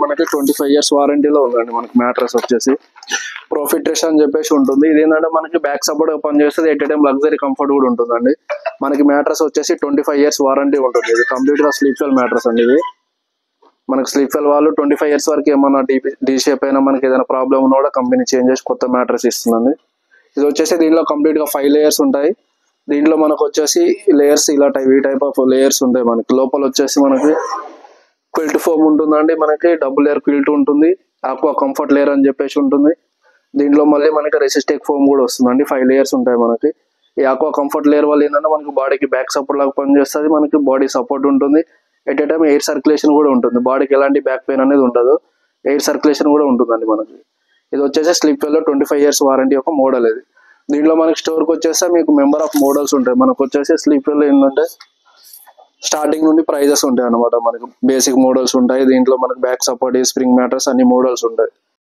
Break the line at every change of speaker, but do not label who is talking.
మనకి 25 years వారంటీలో ఉందండి మనకి మ్యాట్రెస్ వచ్చేసి. ప్రాఫిట్ రెస్ట్ అని చెప్పేసి ఉంటుంది. ఇది ఏంటంటే మనకి బ్యాక్ సపోర్ట్ పనిచేస్తుంది, ఎట్ టైం లగ్జరీ కంఫర్ట్ కూడా ఉంటుందండి. మనకి మ్యాట్రెస్ వచ్చేసి 25 years వారంటీ ఉంటుంది. ఇది కంప్లీట్ గా స్లీప్ వెల్ మ్యాట్రెస్ అండి. ఇది మనకి స్లీప్ వెల్ వాళ్ళు 25 years వరకు ఏమన్నా డీ షేప్ అయినా మనకి ఏదైనా ప్రాబ్లం ఉన్నా కూడా కంపెనీ చేంజ్ చేసి కొత్త మ్యాట్రెస్ ఇస్తుందండి. ఇది వచ్చేసి దీనిలో కంప్లీట్ గా 5 layers ఉంటాయి. దీంట్లో మనకు వచ్చేసి లేయర్స్ ఇలా ఈ టైప్ ఆఫ్ లేయర్స్ ఉంటాయి. మనకి లోపల వచ్చేసి మనకి క్విల్ట్ ఫోమ్ ఉంటుందండి, మనకి డబుల్ లేయర్ క్విల్ట్ ఉంటుంది, ఆక్వా కంఫర్ట్ లేయర్ అని చెప్పేసి ఉంటుంది. దీంట్లో మళ్ళీ మనకి రెసిస్టెక్ ఫోమ్ కూడా వస్తుందండి. 5 layers ఉంటాయి మనకి. ఈ ఆక్వా కంఫర్ట్ లేయర్ వల్ల ఏంటంటే మనకి బాడీకి బ్యాక్ సపోర్ట్ లాగా పనిచేస్తుంది, మనకి బాడీ సపోర్ట్ ఉంటుంది, at a time air circulation కూడా ఉంటుంది. బాడీకి ఎలాంటి బ్యాక్ పెయిన్ అనేది ఉండదు, ఎయిర్ సర్క్యులేషన్ కూడా ఉంటుందండి మనకి. ఇది వచ్చేసి స్లీప్ వెల్ 25 years వారంటీ యొక్క మోడల్. ఇది దీంట్లో మనకి స్టోర్కి వచ్చేస్తే మీకు మెంబర్ ఆఫ్ మోడల్స్ ఉంటాయి. మనకు వచ్చేసి స్లీప్ వెల్ ఏంటంటే స్టార్టింగ్ నుండి ప్రైజెస్ ఉంటాయి అనమాట. మనకి బేసిక్ మోడల్స్ ఉంటాయి, దీంట్లో మనకి బ్యాక్ సపోర్ట్, స్ప్రింగ్ మ్యాటర్స్ అన్ని మోడల్స్ ఉంటాయి.